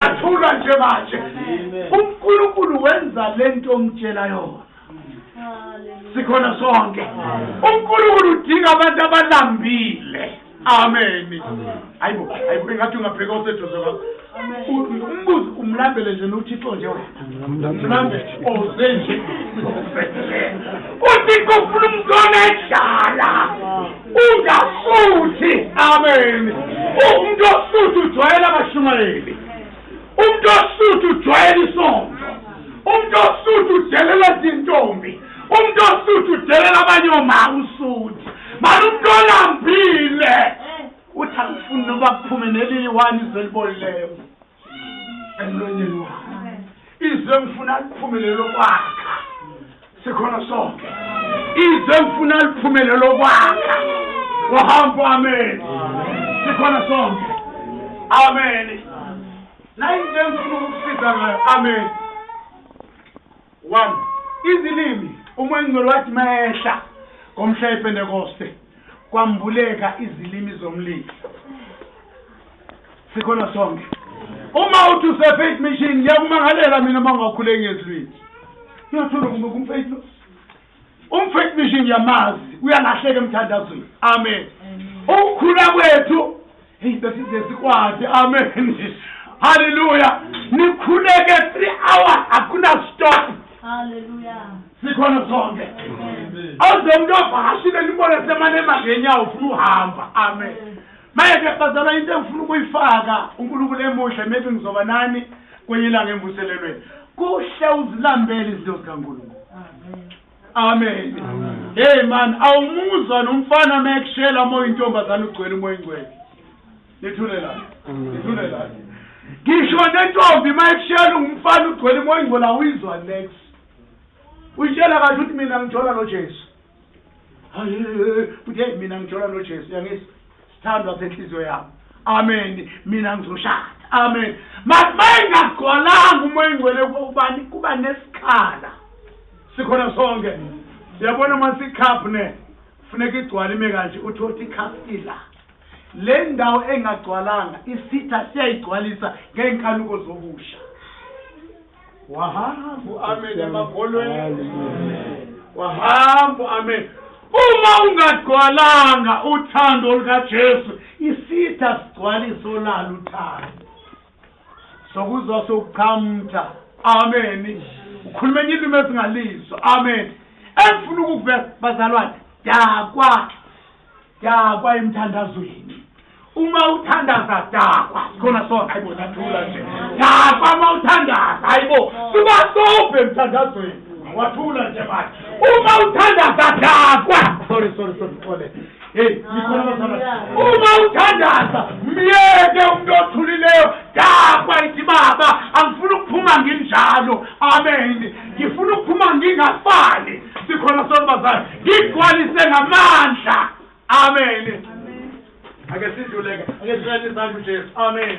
Athula nje manje. uNkulunkulu wenza lento omtshela yona. Sikhona sonke. uNkulunkulu udinga abantu abalambile. Amen. Hayibo ngathi ungabheka oseduze kwakho. Umbuzo umlambele nje noThixo nje wena. Umlambele ozenje. uThixo ufuna umuntu onedlala. Ungasuthi. Amen. Umuntu osuthi ujwayela abashumayeli. Umuntu osuthi ujwayela isonto. Umuntu osuthi udelela izintombi. Umuntu osuthi udelela abanye omama usuthi. Manje umuntu olambile uthi angifuni noba kuphume nelili one izwe libolileyo emlonyeni wakhe. Izwe ngifuna liphumelele lokwakha. Sikhona sonke. Izwe ngifuna liphumelele lokwakha. Wahambo amen. Sikhona sonke. Amen. Na izwe ngifuna ukufika ngayo. Amen. 1. Izilimi uMngcwele wathi mayehla ngomhla ePentekoste kwambuleka izilimi zomlilo. Sikhona sonke. Uma uthi usefaith mission ngiyakumangalela mina mangakhule ngezilwini. Uyathola kumfaith lo. Umfaith mission yamazi uyalahleka emthandazweni. Amen. Ukukhula kwethu besize sikwade. Amen. Hallelujah. Nikhuleke 3 hours akuna stop. Hallelujah. Sikhona sonke. Awuzomuntu ovakashile libone semanema ngenyawo ufuna uhamba. Amen. Manje bazalwa into engifuna ukuyifaka uNkulunkulu emuhle maybe ngizoba nani kwenye ilanga emvuselelweni. Kuhle uzilambele izinto zikaNkulunkulu. Amen. Hey man, awumuzwa nomfana mekushela moya intombazana ugcwele umoya ingcwele. Nithule la. Nithule la. Ngisho nentombi mayekushela umfana ugcwele umoya ingcwele awuyizwa next. Uyitshela kahle ukuthi mina ngithola noJesu. Uthi mina ngithola noJesu yangisi sithandwa senhliziyo yami. Amen. Mina ngizoshada. Amen. Masingagqolanga umoya ingcwele kubani kuba nesikhala. Sikhona sonke. Siyabona masikhaphu ne. Kufuneka igcwale ime kanje uthi ikhastila. Le ndawo engagcwalanga isitha siyayigcwalisa ngenkanuko zobusha. Wahambo amen emagolweni. Wahambo amen. Uma ungagcwalanga uthando lukaJesu isitha sigcwaliso lalo uthando. Sokuzwa sokuqhamtha. Amen. Ukhuluma indimi esingalizwa. Amen. Efuna ukuveza bazalwane dakwa emthandazweni. Uma uthandaza dakwa khona sonke ayibona thula nje. Dakwa uma uthandaza ayibo kuba sobhe emthandazweni. Wathula nje manje. Uma uthandaza dakwa. Sorry. Hey, nikhona bazalwane. Uma uthandaza myeke umuntu othulileyo dakwa ithi baba angifuni ukuphuma nginjalo. Amen. Ngifuna ukuphuma ngingafani. Sikhona sonke bazalwane. Ngigcwalise ngamandla. Amen. Ake sidluleke. Ake sihlale isandla uJesu. Amen.